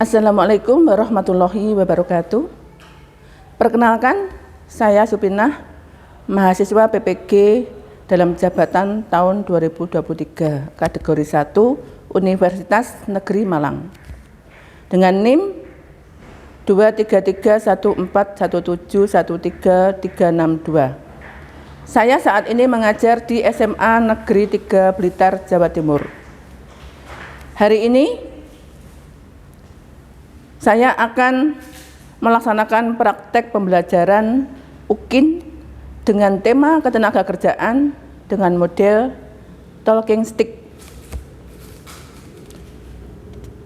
Assalamualaikum warahmatullahi wabarakatuh. Perkenalkan, saya Supinah, mahasiswa PPG dalam jabatan tahun 2023, kategori 1, Universitas Negeri Malang. Dengan NIM 23314171332. Saya saat ini mengajar di SMA Negeri 3 Blitar, Jawa Timur. Hari ini saya akan melaksanakan praktek pembelajaran UKIN dengan tema ketenagakerjaan dengan model talking stick.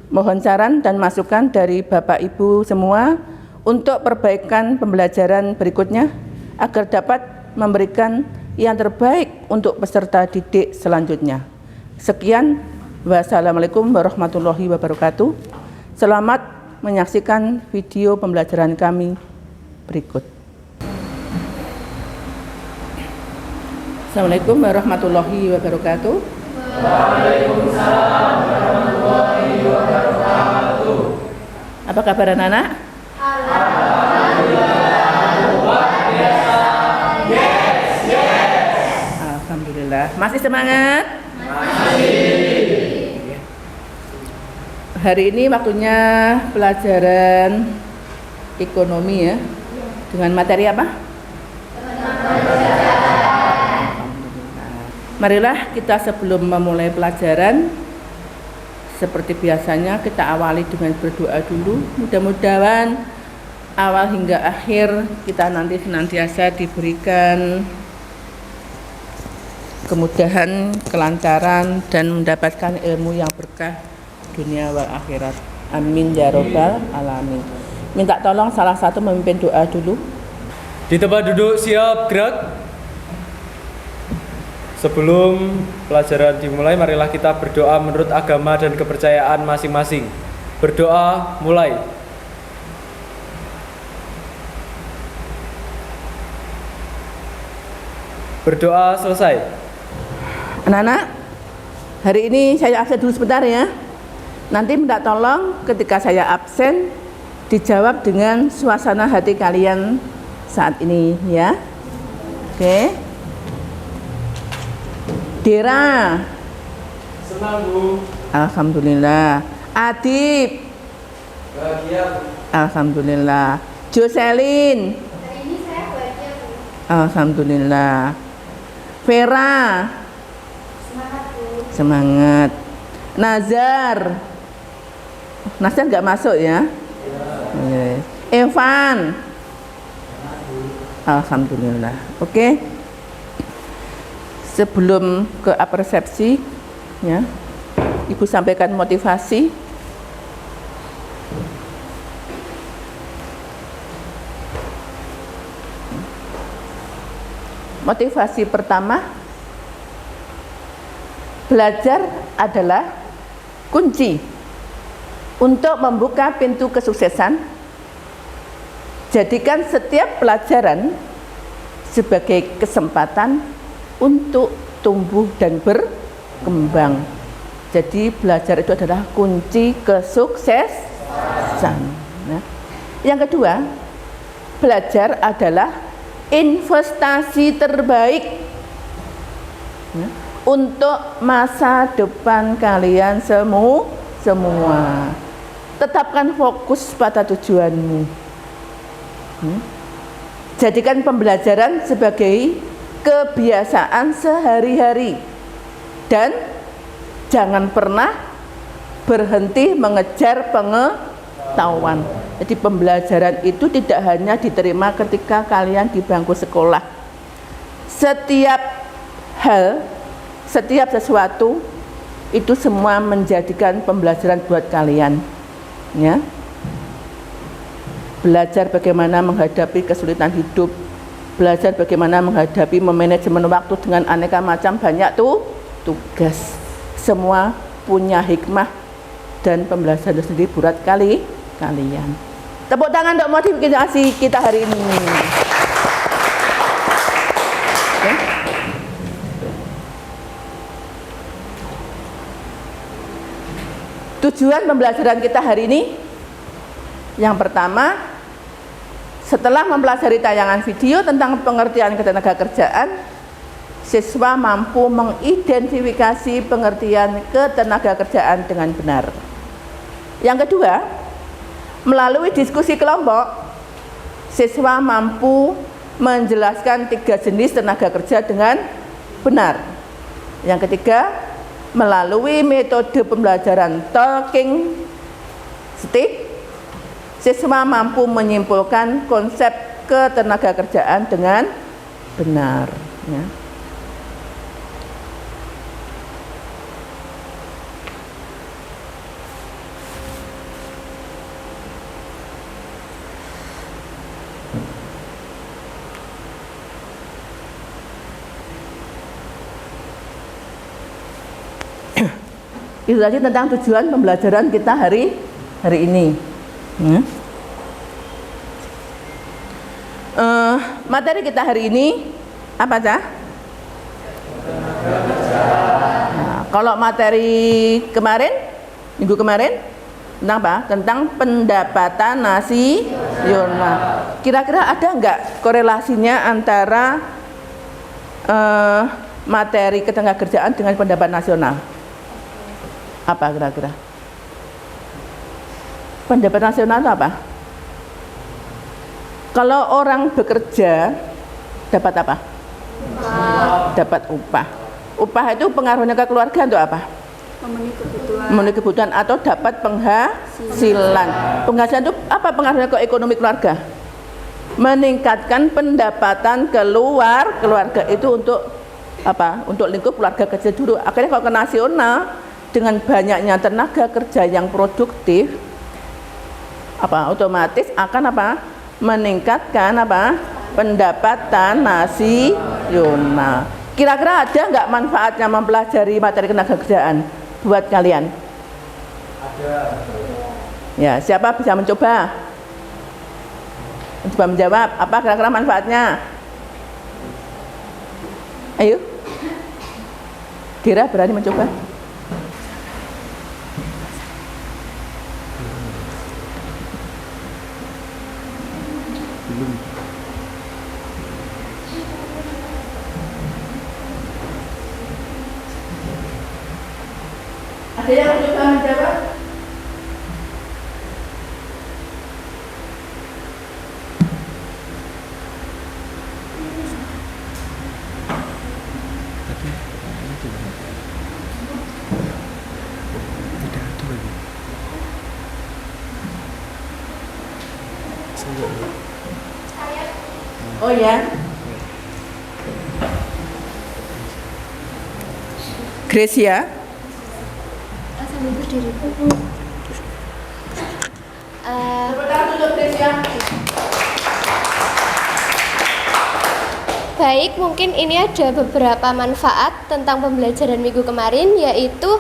Mohon saran dan masukan dari Bapak Ibu semua untuk perbaikan pembelajaran berikutnya agar dapat memberikan yang terbaik untuk peserta didik selanjutnya. Sekian, wassalamualaikum warahmatullahi wabarakatuh. Selamat menyaksikan video pembelajaran kami berikut. Assalamualaikum warahmatullahi wabarakatuh. Waalaikumsalam warahmatullahi wabarakatuh. Apa kabar anak-anak? Alhamdulillah, luar biasa. Yes. Alhamdulillah. Masih semangat? Masih. Hari ini waktunya pelajaran ekonomi ya. Dengan materi apa? Marilah kita sebelum memulai pelajaran, seperti biasanya kita awali dengan berdoa dulu. Mudah-mudahan awal hingga akhir kita nanti senantiasa diberikan kemudahan, kelancaran, dan mendapatkan ilmu yang berkah dunia wal akhirat. Amin ya robbal alamin. Minta tolong salah satu memimpin doa dulu. Di tempat duduk siap gerak. Sebelum pelajaran dimulai, marilah kita berdoa menurut agama dan kepercayaan masing-masing. Berdoa mulai. Berdoa selesai. Anak-anak, hari ini saya absen dulu sebentar ya. Nanti minta tolong ketika saya absen dijawab dengan suasana hati kalian saat ini ya. Oke. Dera. Senang, Bu. Alhamdulillah. Adib. Bahagia. Alhamdulillah. Joselin. Hari ini saya bahagia, Bu. Alhamdulillah. Vera. Semangat, Bu. Semangat. Nazar. Nazar nggak masuk ya? Yes. Evan. Alhamdulillah. Oke. Sebelum ke apersepsi, ya, Ibu sampaikan motivasi. Motivasi pertama, belajar adalah kunci untuk membuka pintu kesuksesan. Jadikan setiap pelajaran sebagai kesempatan untuk tumbuh dan berkembang. Jadi belajar itu adalah kunci kesuksesan. Nah, yang kedua, belajar adalah investasi terbaik untuk masa depan kalian semua. Tetapkan fokus pada tujuanmu. Jadikan pembelajaran sebagai kebiasaan sehari-hari dan jangan pernah berhenti mengejar pengetahuan. Jadi pembelajaran itu tidak hanya diterima ketika kalian di bangku sekolah. Setiap hal, setiap sesuatu itu semua menjadikan pembelajaran buat kalian, ya. Belajar bagaimana menghadapi kesulitan hidup, belajar bagaimana menghadapi memanajemen waktu dengan aneka macam banyak tugas. Semua punya hikmah dan pembelajaran sendiri buat kalian. Tepuk tangan untuk motivasi kita hari ini. Okay. Tujuan pembelajaran kita hari ini Yang pertama, setelah mempelajari tayangan video tentang pengertian ketenagakerjaan, siswa mampu mengidentifikasi pengertian ketenagakerjaan dengan benar. Yang kedua, melalui diskusi kelompok, siswa mampu menjelaskan 3 jenis tenaga kerja dengan benar. Yang ketiga, melalui metode pembelajaran talking stick, siswa mampu menyimpulkan konsep ketenagakerjaan dengan benar. Ya. Itu tadi tentang tujuan pembelajaran kita hari ini. Materi kita hari ini apa, Cah? Nah, kalau materi kemarin, minggu kemarin tentang apa? Tentang pendapatan nasional. Kira-kira ada enggak korelasinya antara materi ketenagakerjaan dengan pendapatan nasional? Apa kira-kira? Pendapatan nasional itu apa? Kalau orang bekerja dapat apa? Dapat upah. Upah itu pengaruhnya ke keluarga untuk apa? Memenuhi kebutuhan atau dapat penghasilan. Penghasilan itu apa pengaruhnya ke ekonomi keluarga? Meningkatkan pendapatan keluarga itu untuk apa? Untuk lingkup keluarga kecil dulu. Akhirnya kalau ke nasional, dengan banyaknya tenaga kerja yang produktif, otomatis akan meningkatkan pendapatan nasional. Kira-kira ada nggak manfaatnya mempelajari materi ketenagakerjaan buat kalian? Ada. Ya, siapa bisa mencoba menjawab apa kira-kira manfaatnya? Ayo, Dira berani mencoba? Ada yang mencoba menjawab? Oh ya, Gracia. Sambil berdiri. Baik, mungkin ini ada beberapa manfaat tentang pembelajaran minggu kemarin, yaitu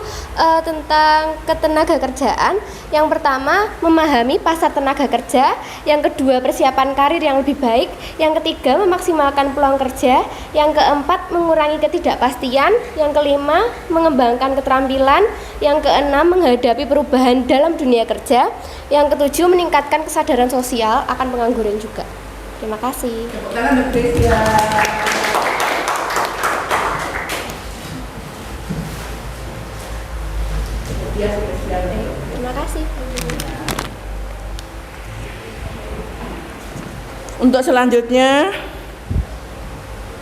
tentang ketenagakerjaan. Yang pertama, memahami pasar tenaga kerja. Yang kedua, persiapan karir yang lebih baik. Yang ketiga, memaksimalkan peluang kerja. Yang keempat, mengurangi ketidakpastian. Yang kelima, mengembangkan keterampilan. Yang keenam, menghadapi perubahan dalam dunia kerja. Yang ketujuh, meningkatkan kesadaran sosial akan pengangguran juga. Terima kasih. Terima kasih. Untuk selanjutnya,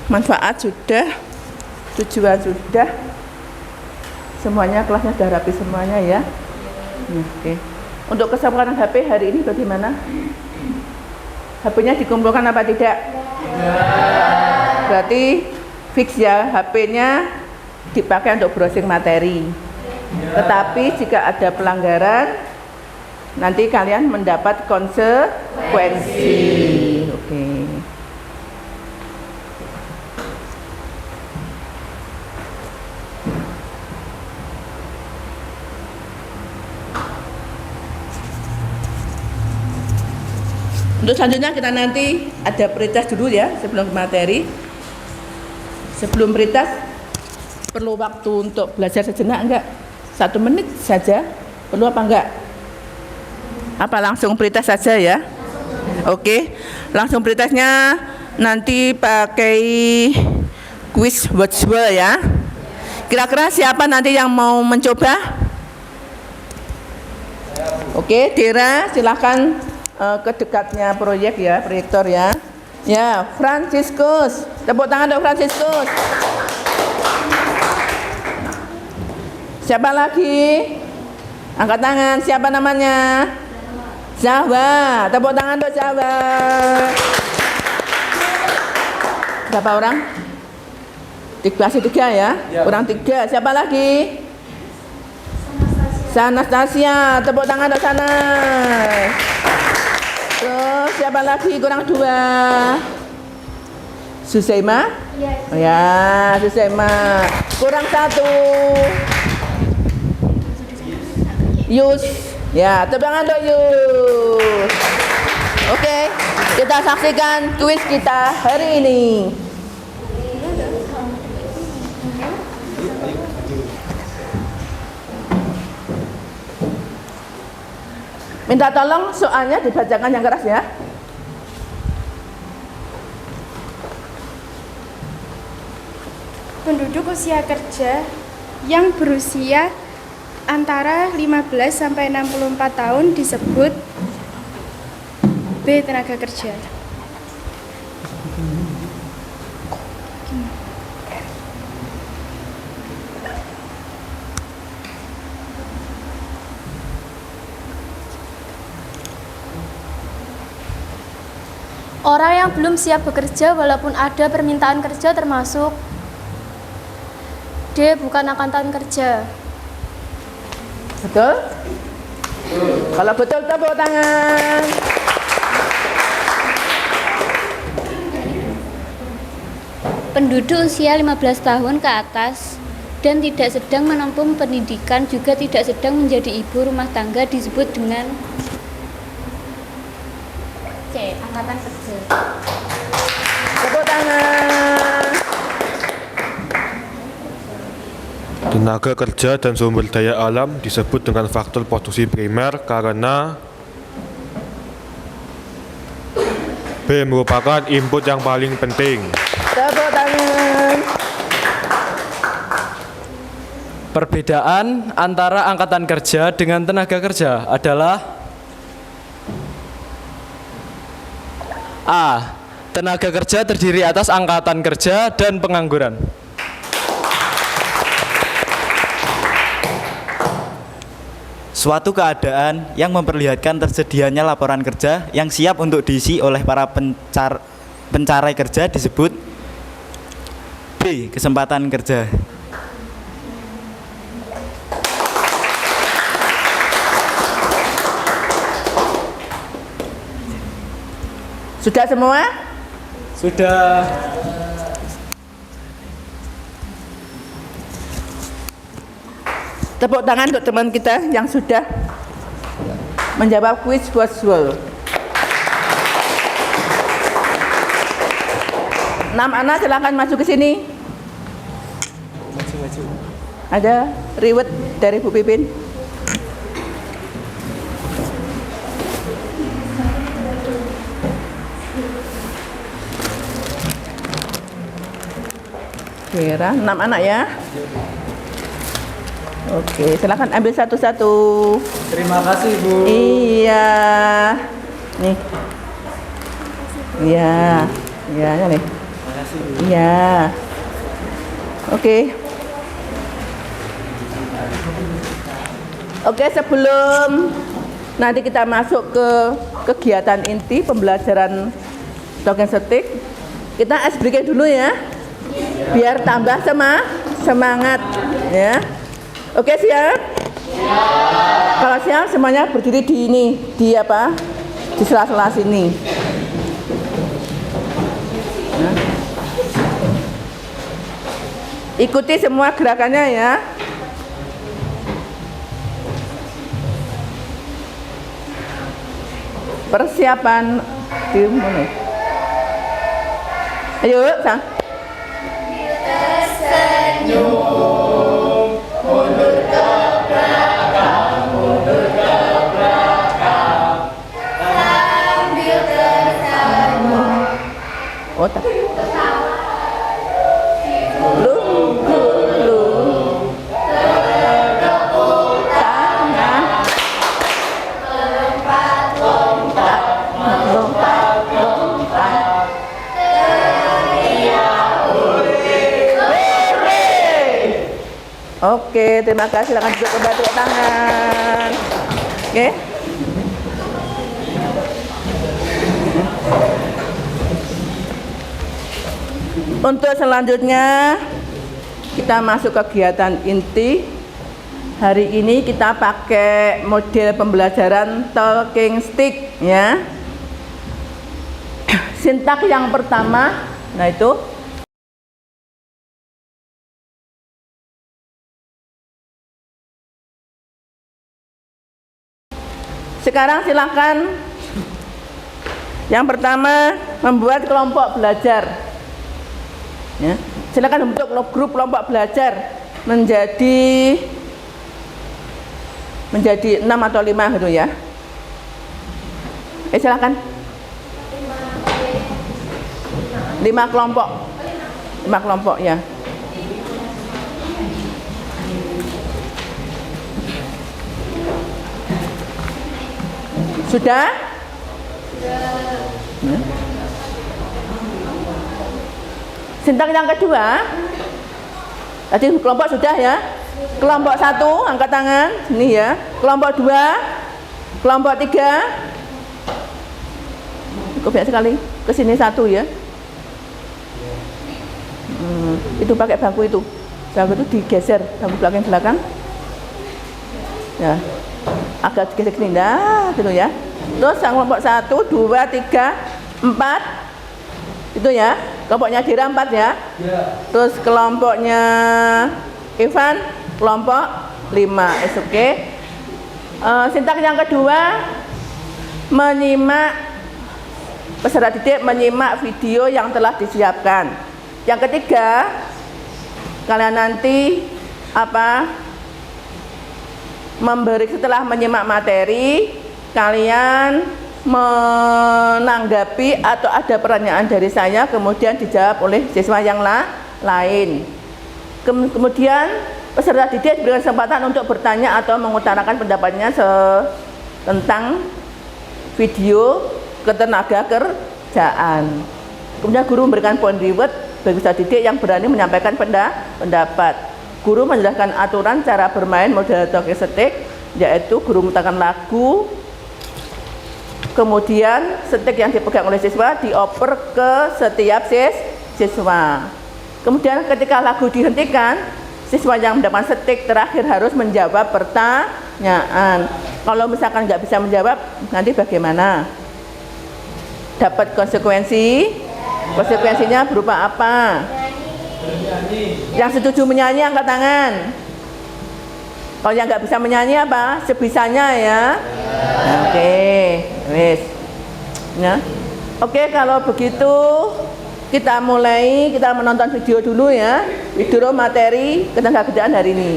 manfaat sudah, tujuan sudah, semuanya kelasnya sudah rapi semuanya ya. Oke. Untuk kesempatan HP hari ini bagaimana? HP-nya dikumpulkan apa tidak? Ya. Berarti fix ya, HP-nya dipakai untuk browsing materi. Ya. Tetapi jika ada pelanggaran, nanti kalian mendapat konsekuensi. Oke. Untuk selanjutnya kita nanti ada pretest dulu ya sebelum materi. Sebelum pretest perlu waktu untuk belajar sejenak enggak? 1 menit saja. Perlu apa enggak? Apa langsung pretest saja ya? Oke, langsung pretestnya nanti pakai quiz virtual ya. Kira-kira siapa nanti yang mau mencoba? Oke, Dera silahkan ke dekatnya proyek ya, proyektor ya. Ya, Franciscus, tepuk tangan untuk Franciscus. Siapa lagi? Angkat tangan, siapa namanya? Zahwa, tepuk tangan untuk Zahwa. Berapa orang? Masih 3 ya? Kurang 3, siapa lagi? Anastasia, tepuk tangan untuk sana. Terus siapa lagi? Kurang 2. Susaima? Oh ya, Susaima. Kurang 1. Yus. Ya, tepuk tangan untuk Yus. Oke, kita saksikan kuis kita hari ini. Minta tolong soalnya dibacakan yang keras ya. Penduduk usia kerja yang berusia antara 15 sampai 64 tahun disebut B. Tenaga kerja. Orang yang belum siap bekerja walaupun ada permintaan kerja termasuk D. Bukan angkatan kerja. Betul? Kalau betul tepuk tangan. Penduduk usia 15 tahun ke atas dan tidak sedang menempuh pendidikan juga tidak sedang menjadi ibu rumah tangga disebut dengan C. Angkatan kerja. Tepuk tangan. Tenaga kerja dan sumber daya alam disebut dengan faktor produksi primer karena B. Merupakan input yang paling penting. Tepuk tangan. Perbedaan antara angkatan kerja dengan tenaga kerja adalah A. Tenaga kerja terdiri atas angkatan kerja dan pengangguran. Suatu keadaan yang memperlihatkan tersedianya laporan kerja yang siap untuk diisi oleh para pencari kerja disebut B. Kesempatan kerja. Sudah semua? Sudah. Tepuk tangan untuk teman kita yang sudah menjawab kuis virtual. 6 anak silakan masuk ke sini. Ada riwet dari Bu Pipin. Vera, 6 anak ya. Oke, silakan ambil satu-satu. Terima kasih, Bu. Iya. Nih. Iya. Iya, nih. Iya. Oke. Oke, sebelum nanti kita masuk ke kegiatan inti pembelajaran token setik, kita ice breaking dulu ya. Biar tambah semangat ya. Oke, siap? Kalau siap semuanya berdiri di ini, di apa? Di sela-sela sini. Nah. Ikuti semua gerakannya ya. Persiapan di mana? Ayo, sang. Mundur ke belakang, mundur ke belakang. Oke, terima kasih. Silakan duduk kembali, tepuk tangan. Oke. Untuk selanjutnya kita masuk kegiatan inti. Hari ini kita pakai model pembelajaran talking stick ya. Sintak yang pertama, nah itu sekarang silakan yang pertama membuat kelompok belajar. Ya, silakan bentuk grup kelompok belajar menjadi 6 atau 5 gitu ya. Silakan. 5 kelompok. 5 kelompok ya. Sudah? Ya. Sintak yang kedua. Tadi kelompok sudah ya. Kelompok 1 angkat tangan sini ya. Kelompok 2, kelompok 3. Cukup banyak sekali. Ke sini 1 ya. Itu pakai bangku itu. Bangku itu digeser, bangku belakang. Ya. Agak digeser sini dah gitu ya. Terus kelompok 1, 2, 3, 4. Itu ya. Kelompoknya Dira 4 ya. Terus kelompoknya Ivan kelompok 5. Oke. Sintak yang kedua, menyimak peserta didik menyimak video yang telah disiapkan. Yang ketiga, kalian nanti setelah menyimak materi, kalian menanggapi atau ada pertanyaan dari saya kemudian dijawab oleh siswa yang lain. Kemudian peserta didik diberikan kesempatan untuk bertanya atau mengutarakan pendapatnya tentang video ketenaga kerjaan. Kemudian guru memberikan poin reward bagi peserta didik yang berani menyampaikan pendapat. Guru menjelaskan aturan cara bermain model talking stick, yaitu guru memutarkan lagu, kemudian stick yang dipegang oleh siswa dioper ke setiap siswa. Kemudian ketika lagu dihentikan, siswa yang mendapatkan stick terakhir harus menjawab pertanyaan. Kalau misalkan nggak bisa menjawab, nanti bagaimana? Dapat konsekuensi? Konsekuensinya berupa apa? Yang setuju menyanyi angkat tangan. Kalau yang nggak bisa menyanyi apa? Sebisanya ya. Oke, wes. Ya. Oke, kalau begitu kita menonton video dulu ya. Video materi ketenagakerjaan hari ini.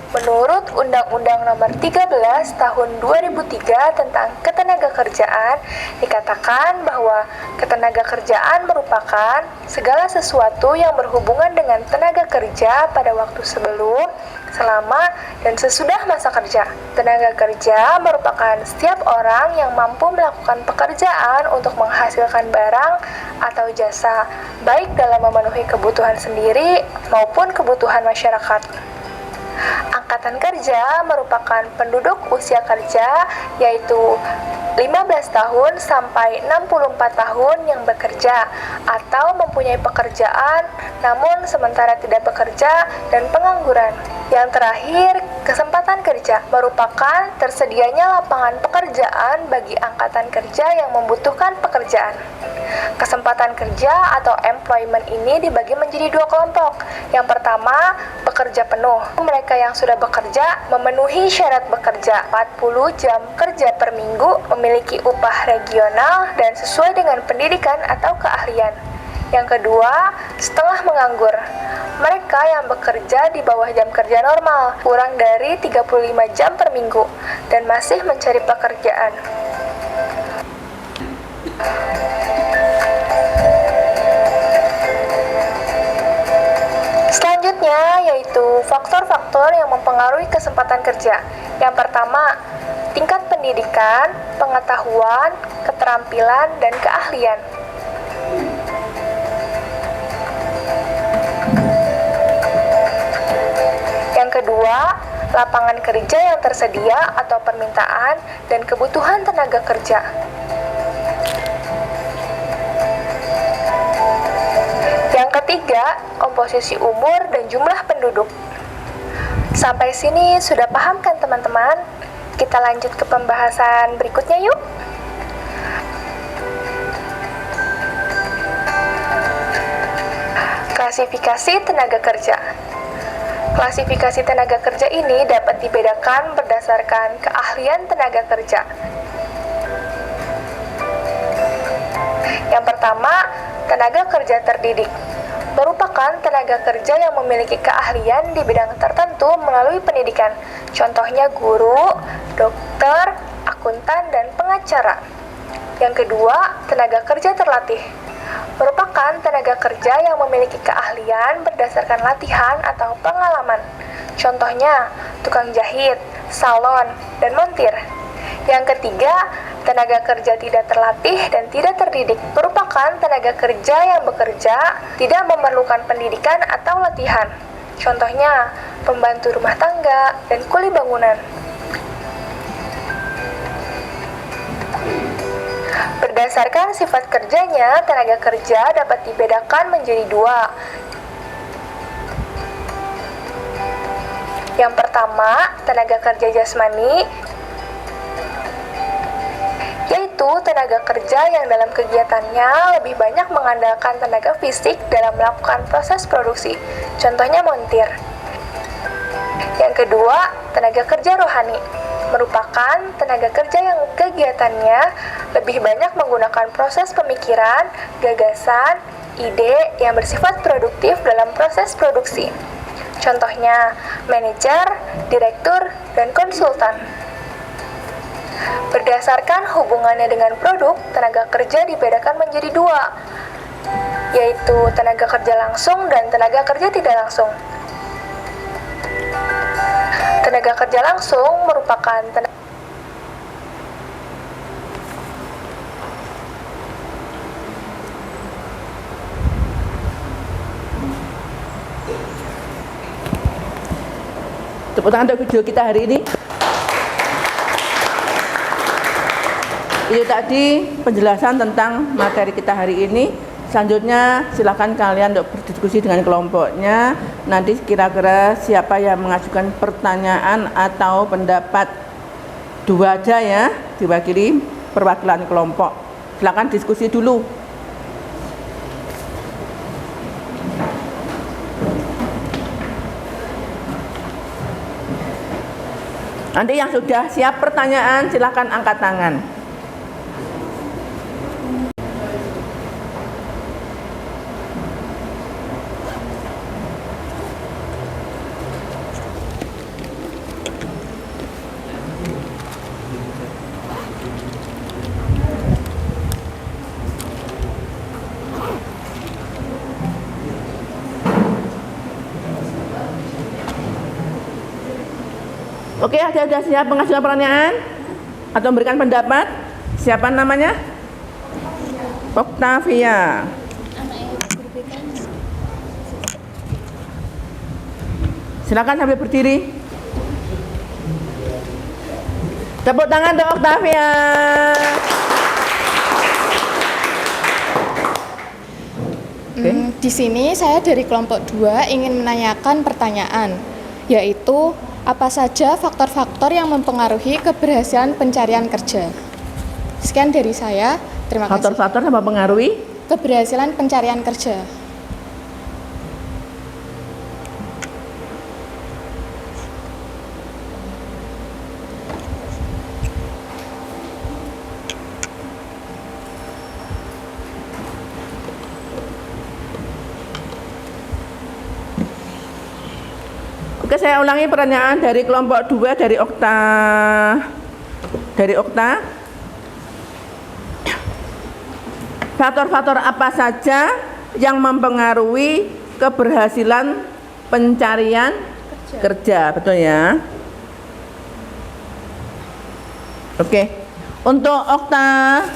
Menurut Undang-Undang Nomor 13 Tahun 2003 tentang Ketenagakerjaan, dikatakan bahwa ketenagakerjaan merupakan segala sesuatu yang berhubungan dengan tenaga kerja pada waktu sebelum, selama, dan sesudah masa kerja. Tenaga kerja merupakan setiap orang yang mampu melakukan pekerjaan untuk menghasilkan barang atau jasa, baik dalam memenuhi kebutuhan sendiri maupun kebutuhan masyarakat. Angkatan kerja merupakan penduduk usia kerja, yaitu 15 tahun sampai 64 tahun yang bekerja atau mempunyai pekerjaan namun sementara tidak bekerja, dan pengangguran. Yang terakhir, kesempatan kerja merupakan tersedianya lapangan pekerjaan bagi angkatan kerja yang membutuhkan pekerjaan. Kesempatan kerja atau employment ini dibagi menjadi 2 kelompok. Yang pertama, pekerja penuh. Mereka yang sudah bekerja memenuhi syarat bekerja 40 jam kerja per minggu, memiliki upah regional dan sesuai dengan pendidikan atau keahlian. Yang kedua, setengah menganggur. Mereka yang bekerja di bawah jam kerja normal, kurang dari 35 jam per minggu, dan masih mencari pekerjaan. Selanjutnya yaitu faktor-faktor yang mempengaruhi kesempatan kerja. Yang pertama, tingkat pendidikan, pengetahuan, keterampilan, dan keahlian. Yang kedua, lapangan kerja yang tersedia atau permintaan dan kebutuhan tenaga kerja. Yang ketiga, komposisi umur dan jumlah penduduk. Sampai sini sudah paham kan teman-teman? Kita lanjut ke pembahasan berikutnya yuk. Klasifikasi tenaga kerja. Klasifikasi tenaga kerja ini dapat dibedakan berdasarkan keahlian tenaga kerja. Yang pertama, tenaga kerja terdidik. Merupakan tenaga kerja yang memiliki keahlian di bidang tertentu melalui pendidikan. Contohnya guru, dokter, akuntan, dan pengacara. Yang kedua, tenaga kerja terlatih. Merupakan tenaga kerja yang memiliki keahlian berdasarkan latihan atau pengalaman. Contohnya, tukang jahit, salon, dan montir. Yang ketiga, tenaga kerja tidak terlatih dan tidak terdidik. Merupakan tenaga kerja yang bekerja tidak memerlukan pendidikan atau latihan. Contohnya, pembantu rumah tangga dan kuli bangunan. Berdasarkan sifat kerjanya, tenaga kerja dapat dibedakan menjadi dua. Yang pertama, tenaga kerja jasmani, yaitu tenaga kerja yang dalam kegiatannya lebih banyak mengandalkan tenaga fisik dalam melakukan proses produksi. Contohnya montir. Yang kedua, tenaga kerja rohani. Merupakan tenaga kerja yang kegiatannya lebih banyak menggunakan proses pemikiran, gagasan, ide yang bersifat produktif dalam proses produksi. Contohnya, manajer, direktur, dan konsultan. Berdasarkan hubungannya dengan produk, tenaga kerja dibedakan menjadi dua, yaitu tenaga kerja langsung dan tenaga kerja tidak langsung. Tenaga kerja langsung merupakan Tepuk tangan untuk video kita hari ini. Itu tadi penjelasan tentang materi kita hari ini. Selanjutnya silakan kalian untuk berdiskusi dengan kelompoknya. Nanti kira-kira siapa yang mengajukan pertanyaan atau pendapat, dua aja ya, diwakili perwakilan kelompok. Silakan diskusi dulu. Nanti yang sudah siap pertanyaan silakan angkat tangan. Oke, ada sudah siap mengajukan pertanyaan atau memberikan pendapat? Siapa namanya? Octavia. Silakan sambil berdiri. Tepuk tangan untuk Octavia. Di sini saya dari kelompok 2 ingin menanyakan pertanyaan, yaitu apa saja faktor-faktor yang mempengaruhi keberhasilan pencarian kerja? Sekian dari saya, terima kasih. Faktor-faktor yang mempengaruhi Keberhasilan pencarian kerja. Oke, saya ulangi pertanyaan dari kelompok 2 dari Okta. Faktor-faktor apa saja yang mempengaruhi keberhasilan pencarian kerja? Betul ya? Oke. Untuk Okta,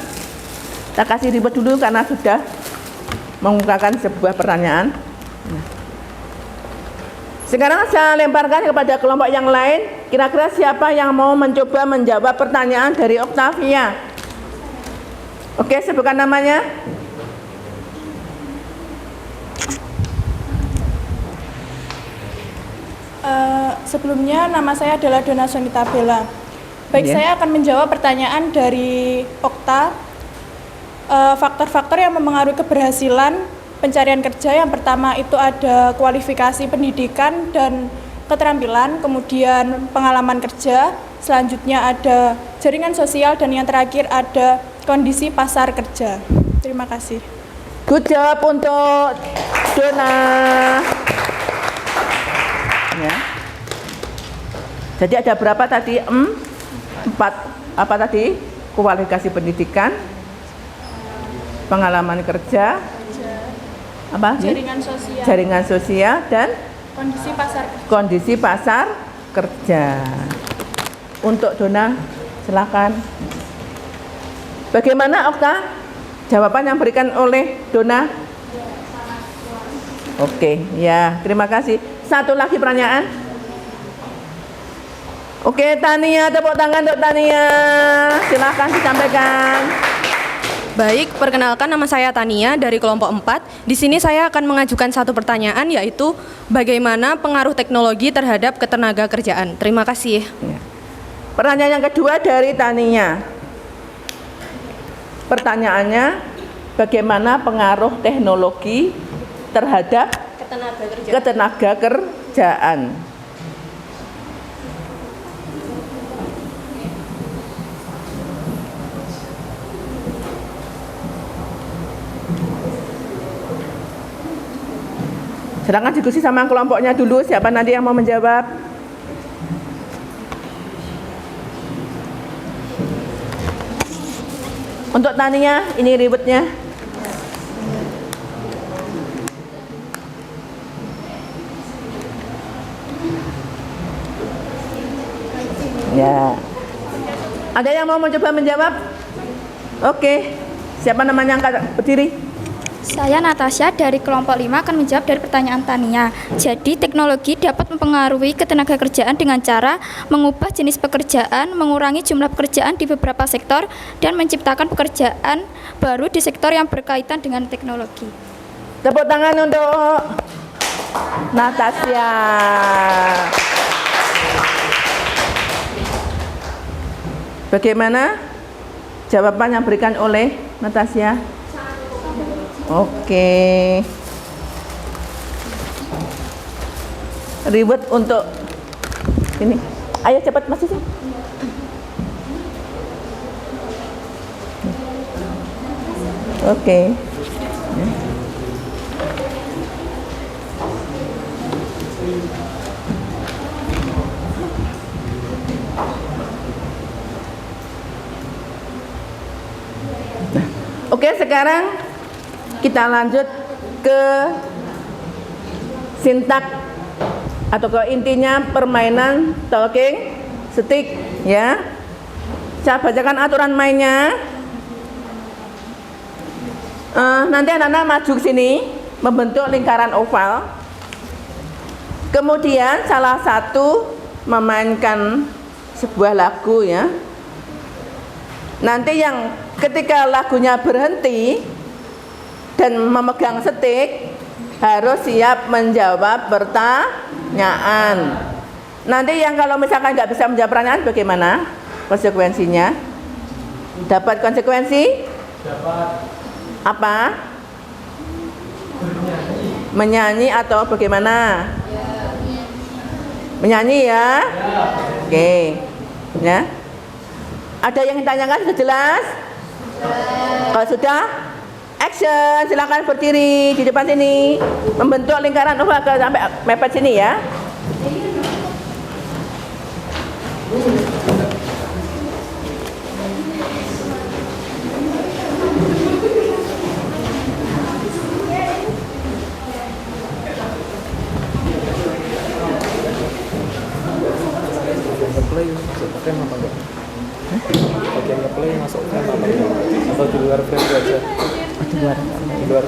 kita kasih ribet dulu karena sudah mengungkapkan sebuah pertanyaan. Sekarang saya lemparkan kepada kelompok yang lain. Kira-kira siapa yang mau mencoba menjawab pertanyaan dari Oktavia? Oke, sebutkan namanya. Sebelumnya nama saya adalah Dona Sonita Bella. Baik, Iya. saya akan menjawab pertanyaan dari Okta. Faktor-faktor yang mempengaruhi keberhasilan pencarian kerja, yang pertama itu ada kualifikasi pendidikan dan keterampilan, kemudian pengalaman kerja, selanjutnya ada jaringan sosial, dan yang terakhir ada kondisi pasar kerja. Terima kasih. Good job untuk Dona. Ya. Jadi ada berapa tadi? 4 apa tadi? Kualifikasi pendidikan, pengalaman kerja, apa? Jaringan sosial dan kondisi pasar kerja. Untuk Dona, silakan. Bagaimana Okta? Jawaban yang berikan oleh Dona? Oke, ya, terima kasih. Satu lagi pertanyaan. Oke, Tania, tepuk tangan untuk Tania. Silakan disampaikan. Baik, perkenalkan nama saya Tania dari kelompok 4. Di sini saya akan mengajukan satu pertanyaan, yaitu bagaimana pengaruh teknologi terhadap ketenaga kerjaan. Terima kasih. Ya. Pertanyaan yang kedua dari Tania. Pertanyaannya, bagaimana pengaruh teknologi terhadap ketenaga kerjaan? Silakan diskusi sama kelompoknya dulu, siapa nanti yang mau menjawab. Untuk Tania, ini ribetnya. Ya. Ada yang mau mencoba menjawab? Oke. Siapa namanya angkat berdiri? Saya Natasha dari kelompok 5 akan menjawab dari pertanyaan Tania. Jadi teknologi dapat mempengaruhi ketenaga kerjaan dengan cara mengubah jenis pekerjaan, mengurangi jumlah pekerjaan di beberapa sektor, dan menciptakan pekerjaan baru di sektor yang berkaitan dengan teknologi. Tepuk tangan untuk Natasha. Bagaimana jawaban yang berikan oleh Natasha? Oke. Ribet untuk ini. Ayo cepat Mas Susi. Oke. Oke, sekarang kita lanjut ke sintak atau ke intinya permainan talking stick ya. Saya bacakan aturan mainnya. Nanti anak-anak maju ke sini membentuk lingkaran oval. Kemudian salah satu memainkan sebuah lagu ya. Nanti yang ketika lagunya berhenti dan memegang stick harus siap menjawab pertanyaan. Nanti yang kalau misalkan nggak bisa menjawab pertanyaan bagaimana konsekuensinya? Dapat konsekuensi? Dapat. Apa? Menyanyi atau bagaimana? Menyanyi ya? Oke. Ya. Ada yang ditanyakan sudah jelas? Kalau sudah, action, silakan berdiri di depan sini, membentuk lingkaran oval sampai mepet sini ya. Ngeplay masuk frame apa enggak? Bagian ngeplay masuk frame apa enggak? Atau di luar frame aja? Di luar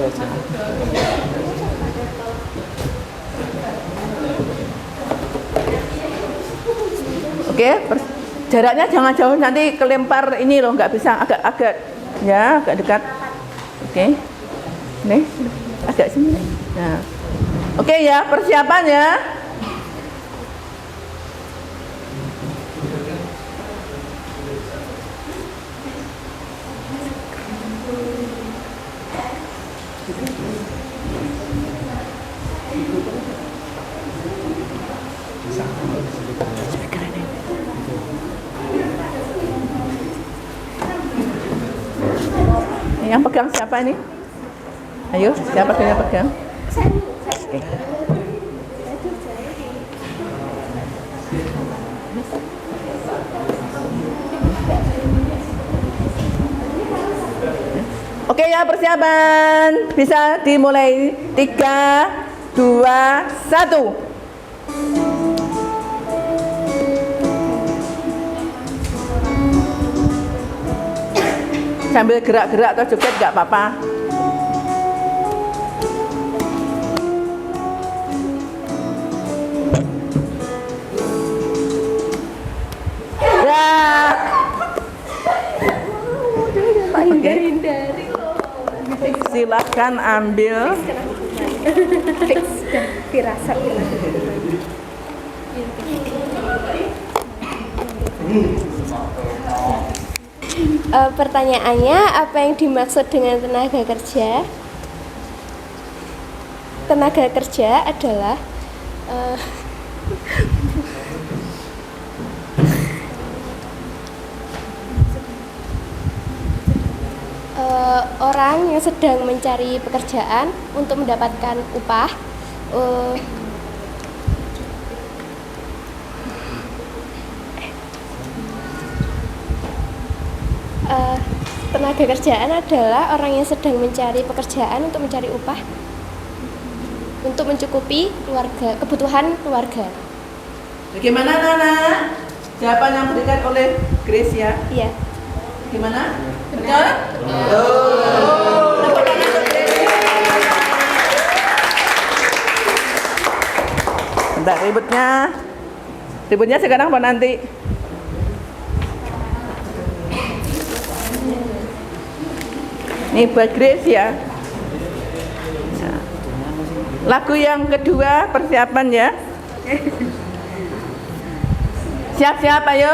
aja. Oke, jaraknya jangan jauh, nanti kelempar ini loh, nggak bisa, agak ya, agak dekat. Oke, nih, agak sini. Nah, oke ya, persiapan ya. Yang pegang siapa ini? Ayo, siapa yang pegang? Oke. Oke ya, persiapan. Bisa dimulai. 3, 2, 1. Sambil gerak-gerak atau joget nggak apa-apa. Ya. Silakan ambil. Pertanyaannya, apa yang dimaksud dengan tenaga kerja? Tenaga kerja adalah orang yang sedang mencari pekerjaan untuk mendapatkan upah. Tenaga kerjaan adalah orang yang sedang mencari pekerjaan untuk mencari upah untuk mencukupi kebutuhan keluarga. Bagaimana Nana? Jawaban yang diberikan oleh Grace ya? Iya. Gimana? Betul? Bentar, ributnya sekarang apa nanti? Ini buat Grace ya. Lagu yang kedua, persiapan ya. Siap-siap ayo.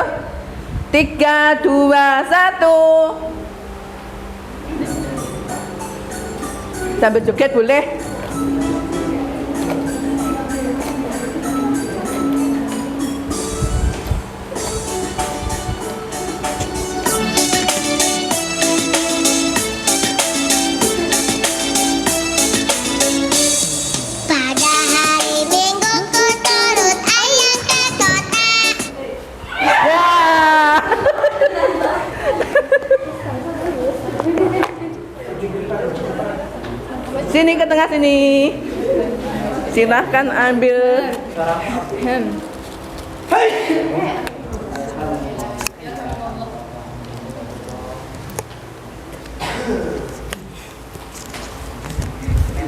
3, 2, 1. Sambil joget boleh. Sini ke tengah sini. Silahkan ambil.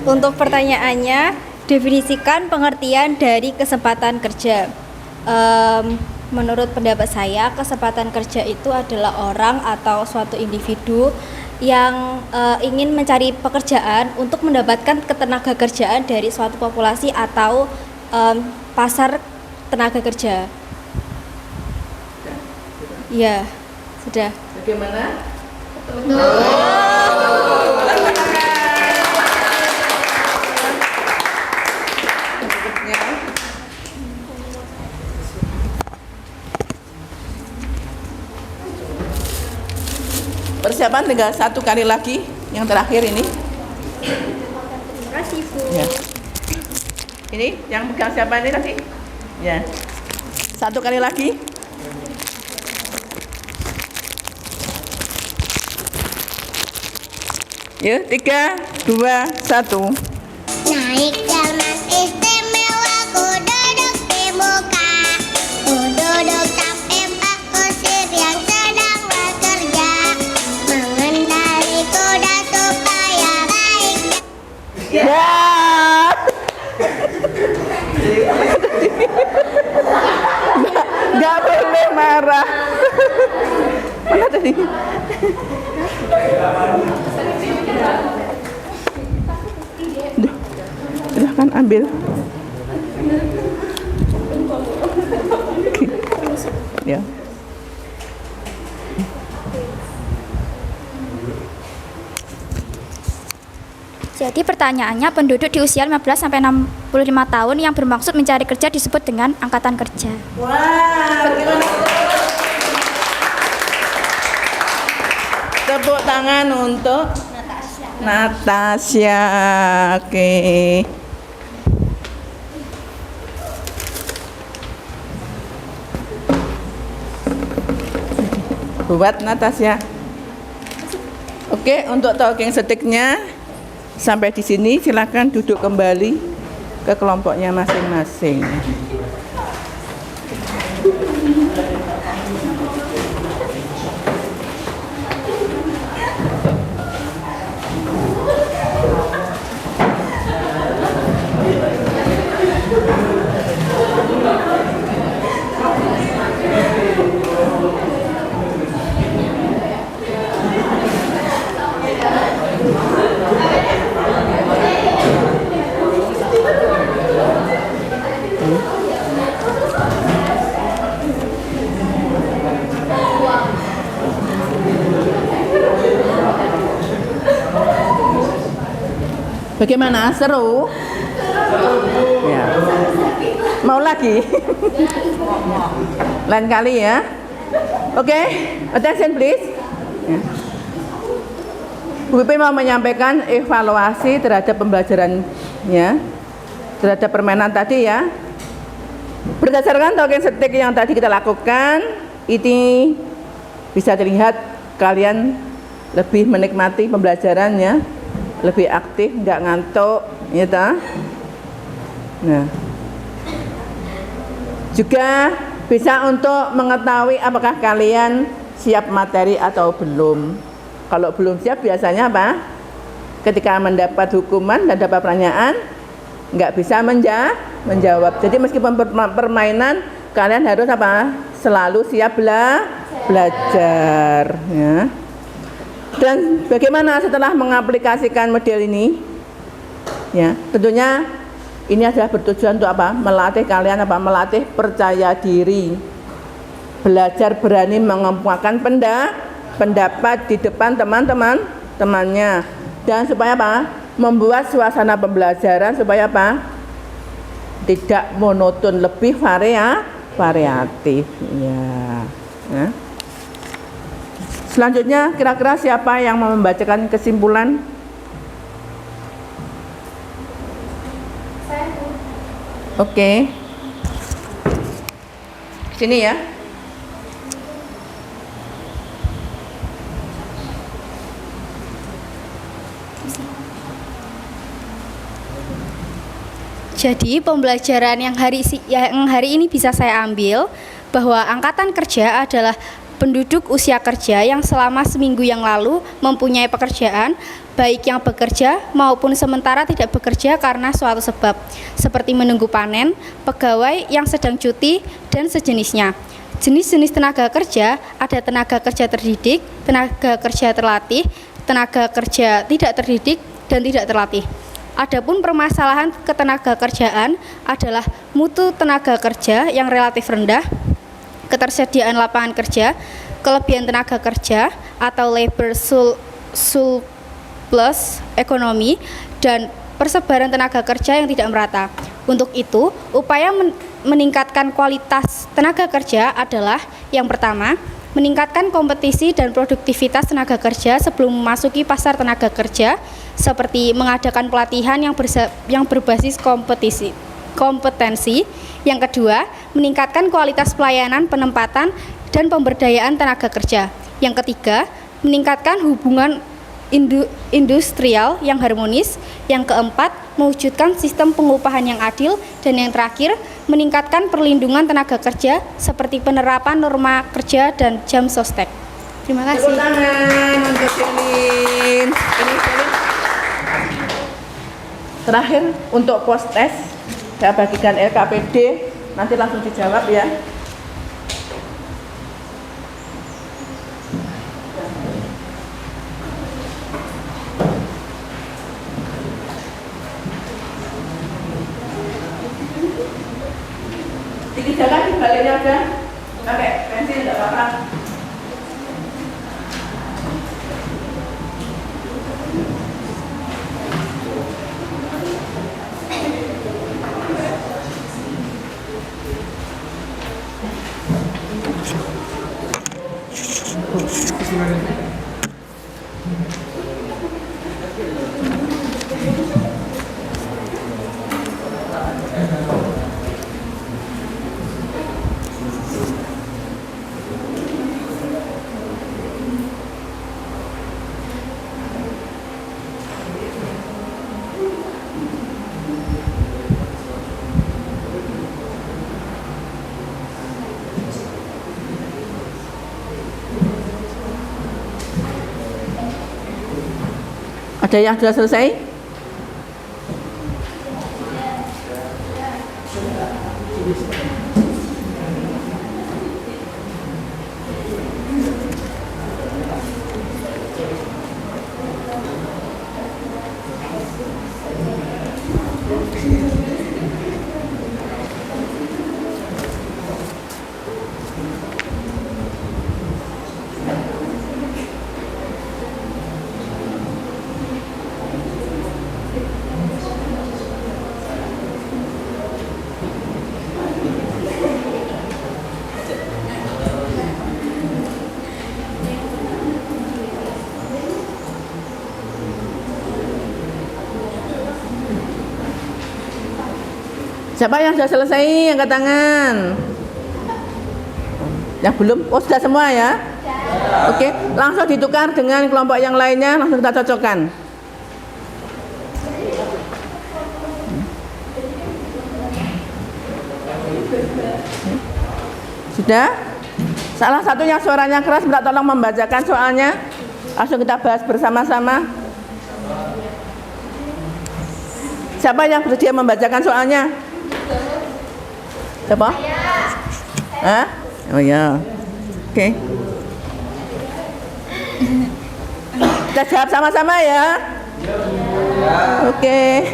Untuk pertanyaannya, definisikan pengertian dari kesempatan kerja. Menurut pendapat saya, kesempatan kerja itu adalah orang atau suatu individu yang ingin mencari pekerjaan untuk mendapatkan ketenaga kerjaan dari suatu populasi atau pasar tenaga kerja. Ya, sudah. Bagaimana? Persiapan tinggal satu kali lagi, yang terakhir ini. Terima kasih, Bu. Ya. Ini yang pegang siapa ini tadi? Ya. Satu kali lagi. Yuk, 3, 2, 1. Naik kelas istimewa, ku duduk di muka. Ku duduk sampai Pak Kusir yang sedang bekerja, mengendali kuda supaya baik. Ya. Nggak boleh marah. Mana tadi? Silahkan ambil. Ya. Jadi pertanyaannya, penduduk di usia 15 sampai 65 tahun yang bermaksud mencari kerja disebut dengan angkatan kerja. Wah, gimana? Tepuk tangan untuk Natasha. Oke. Buat Natasha. Oke, untuk talking stick-nya sampai di sini, silakan duduk kembali ke kelompoknya masing-masing. Bagaimana? Seru? Ya. Mau lagi? Lain kali ya. Oke, attention please. Ya. Bu Pipi mau menyampaikan evaluasi terhadap pembelajarannya, terhadap permainan tadi ya. Berdasarkan talking stick yang tadi kita lakukan, ini bisa dilihat kalian lebih menikmati pembelajarannya, lebih aktif, nggak ngantuk, ya ta? Nah, juga bisa untuk mengetahui apakah kalian siap materi atau belum. Kalau belum siap biasanya apa? Ketika mendapat hukuman dan dapat pertanyaan, nggak bisa menjawab. Jadi meskipun permainan, kalian harus apa? Selalu siap belajar. Ya. Dan bagaimana setelah mengaplikasikan model ini? Ya, tentunya ini adalah bertujuan untuk apa? Melatih kalian apa? Melatih percaya diri. Belajar berani mengemukakan pendapat di depan teman-temannya. Dan supaya apa? Membuat suasana pembelajaran supaya apa? Tidak monoton, lebih variatif. Ya. Ya. Selanjutnya, kira-kira siapa yang mau membacakan kesimpulan? Oke. Sini ya. Jadi pembelajaran yang hari ini bisa saya ambil bahwa angkatan kerja adalah penduduk usia kerja yang selama seminggu yang lalu mempunyai pekerjaan, baik yang bekerja maupun sementara tidak bekerja karena suatu sebab, seperti menunggu panen, pegawai yang sedang cuti, dan sejenisnya. Jenis-jenis tenaga kerja ada tenaga kerja terdidik, tenaga kerja terlatih, tenaga kerja tidak terdidik, dan tidak terlatih. Adapun permasalahan ketenaga kerjaan adalah mutu tenaga kerja yang relatif rendah, ketersediaan lapangan kerja, kelebihan tenaga kerja atau labor surplus ekonomi, dan persebaran tenaga kerja yang tidak merata. Untuk itu, upaya meningkatkan kualitas tenaga kerja adalah yang pertama, meningkatkan kompetisi dan produktivitas tenaga kerja sebelum memasuki pasar tenaga kerja, seperti mengadakan pelatihan yang berbasis kompetensi. Yang kedua, meningkatkan kualitas pelayanan, penempatan, dan pemberdayaan tenaga kerja. Yang ketiga, meningkatkan hubungan industrial yang harmonis. Yang keempat, mewujudkan sistem pengupahan yang adil. Dan yang terakhir, meningkatkan perlindungan tenaga kerja seperti penerapan norma kerja dan jam sostek. Terima kasih. Tepuk tangan untuk Selin. Terakhir untuk post test saya bagikan LKPD, nanti langsung dijawab ya. Dikerjakan di baliknya aja, pakai pensil tidak apa-apa. Ada yang sudah selesai? Siapa yang sudah selesai? Angkat tangan. Yang belum? Oh, sudah semua ya? Oke, langsung ditukar dengan kelompok yang lainnya, langsung kita cocokkan. Sudah? Salah satu yang suaranya keras, minta tolong membacakan soalnya. Langsung kita bahas bersama-sama. Siapa yang bersedia membacakan soalnya? Siapa? Hah? Oh ya. Oke. Kita jawab sama-sama ya. Oke.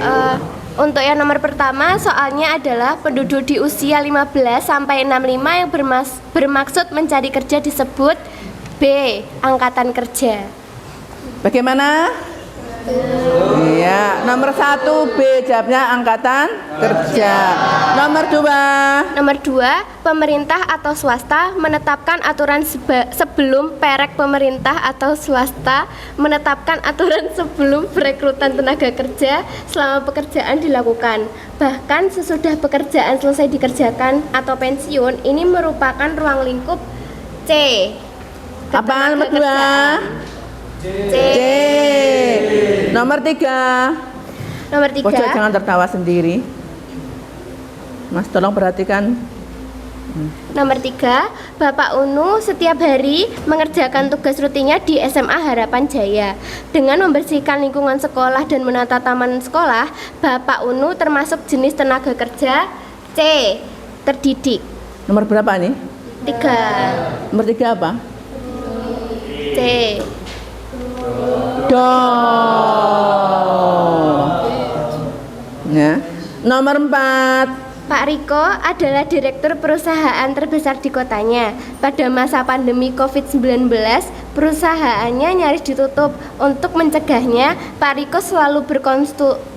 Untuk yang nomor pertama, soalnya adalah penduduk di usia 15 sampai 65 yang bermaksud mencari kerja disebut B. Angkatan kerja. Bagaimana? Iya, nomor 1 B, jawabnya angkatan kerja. Nomor 2, pemerintah atau swasta menetapkan aturan sebelum perek pemerintah atau swasta menetapkan aturan sebelum perekrutan tenaga kerja selama pekerjaan dilakukan. Bahkan sesudah pekerjaan selesai dikerjakan atau pensiun, ini merupakan ruang lingkup C. Apa nomor 2? C. Nomor 3. Pojok jangan tertawa sendiri. Mas tolong perhatikan. Nomor 3, Bapak Unu setiap hari mengerjakan tugas rutinnya di SMA Harapan Jaya. Dengan membersihkan lingkungan sekolah dan menata taman sekolah, Bapak Unu termasuk jenis tenaga kerja C. Terdidik. Nomor berapa nih? 3. Nomor 3 apa? C. Ya. Nomor 4, Pak Riko adalah direktur perusahaan terbesar di kotanya. Pada masa pandemi COVID-19, perusahaannya nyaris ditutup. Untuk mencegahnya, Pak Riko selalu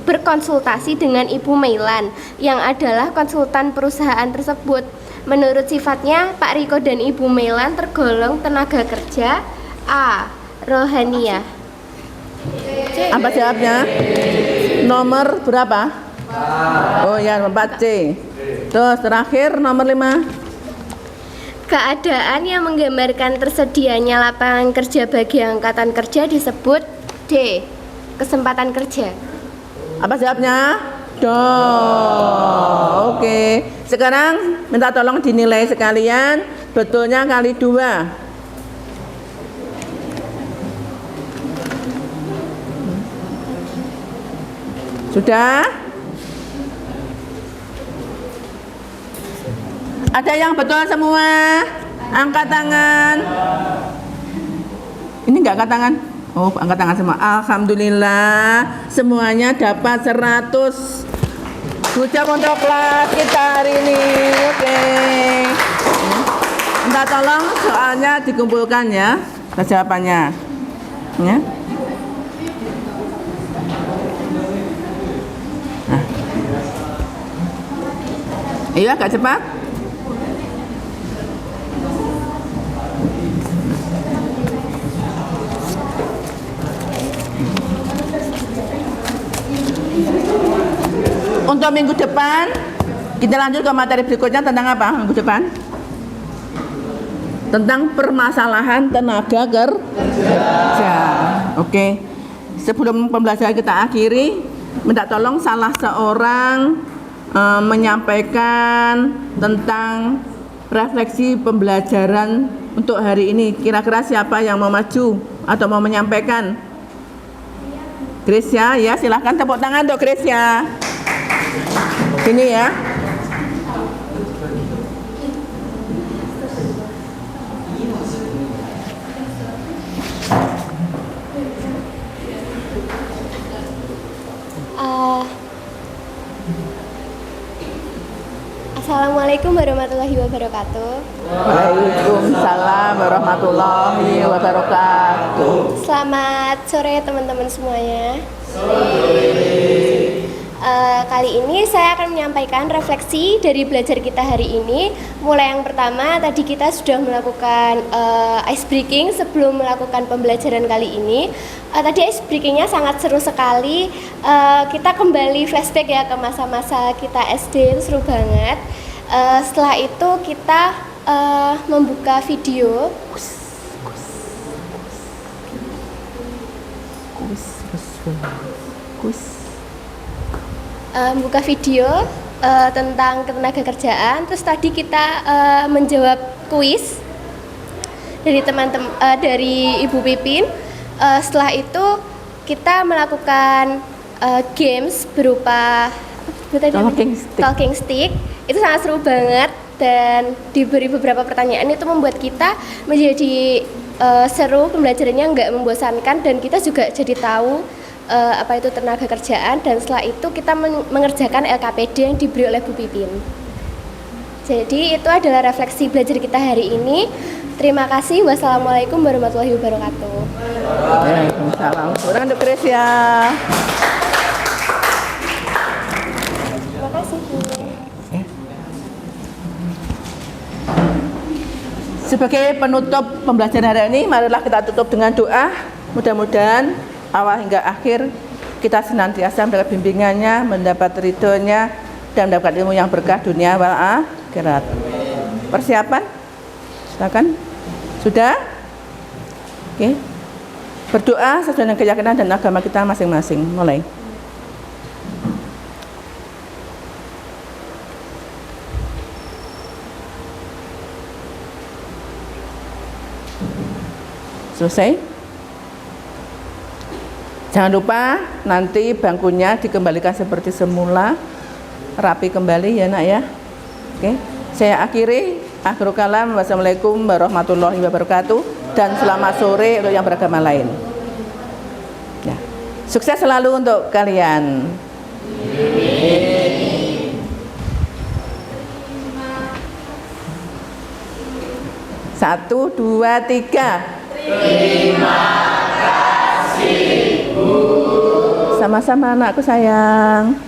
berkonsultasi dengan Ibu Meilan, yang adalah konsultan perusahaan tersebut. Menurut sifatnya, Pak Riko dan Ibu Meilan tergolong tenaga kerja A. Rohaniah. apa jawabnya? Nomor berapa? Oh ya, nomor 4C. Terus terakhir nomor 5. Keadaan yang menggambarkan tersedianya lapangan kerja bagi angkatan kerja disebut D. D. Kesempatan kerja. Apa jawabnya? Do. Oke. Sekarang minta tolong dinilai sekalian. Betulnya kali 2. Sudah? Ada yang betul semua? Angkat tangan. Ini enggak angkat tangan? Oh, angkat tangan semua. Alhamdulillah, semuanya dapat 100. Ucap untuk kelas kita hari ini. Oke. Minta tolong soalnya dikumpulkan ya, jawabannya. Ya. Nah. Iya, agak cepat. Untuk minggu depan kita lanjut ke materi berikutnya tentang apa minggu depan? Tentang permasalahan tenaga kerja. Oke. Sebelum pembelajaran kita akhiri, minta tolong salah seorang menyampaikan tentang refleksi pembelajaran untuk hari ini. Kira-kira siapa yang mau maju atau mau menyampaikan? Gracia, ya silahkan tepuk tangan untuk Gracia. Ini ya. Assalamualaikum warahmatullahi wabarakatuh. Waalaikumsalam warahmatullahi wabarakatuh. Selamat sore teman-teman semuanya. Kali ini saya akan menyampaikan refleksi dari belajar kita hari ini. Mulai yang pertama, tadi kita sudah melakukan ice breaking sebelum melakukan pembelajaran kali ini. Tadi ice breakingnya sangat seru sekali. Kita kembali flashback ya ke masa-masa kita SD, itu seru banget. Setelah itu kita membuka video. Buka video tentang ketenaga kerjaan. Terus tadi kita menjawab kuis dari teman-teman dari Ibu Pipin. Setelah itu kita melakukan games berupa talking stick. Itu sangat seru banget dan diberi beberapa pertanyaan. Itu membuat kita menjadi seru, pembelajarannya nggak membosankan dan kita juga jadi tahu apa itu tenaga kerjaan. Dan setelah itu kita mengerjakan LKPD yang diberi oleh Bu Pipin. Jadi itu adalah refleksi belajar kita hari ini. Terima kasih. Wassalamualaikum warahmatullahi wabarakatuh. Waalaikumsalam. Kurang untuk Gracia. Terima kasih Bu. Sebagai penutup pembelajaran hari ini, marilah kita tutup dengan doa. Mudah-mudahan awal hingga akhir kita senantiasa mendapat bimbingannya, mendapat ridhonya, dan mendapat ilmu yang berkah dunia wal akhirat. Persiapan? Silakan. Sudah? Oke. Berdoa sesuai dengan keyakinan dan agama kita masing-masing. Mulai. Selesai? Jangan lupa nanti bangkunya dikembalikan seperti semula, rapi kembali ya nak ya. Oke, saya akhiri. Akhirul kalam. Wassalamualaikum warahmatullahi wabarakatuh. Dan selamat sore untuk yang beragama lain. Ya. Sukses selalu untuk kalian. 1, 2, 3. Terima kasih, Bu. Sama-sama anakku sayang.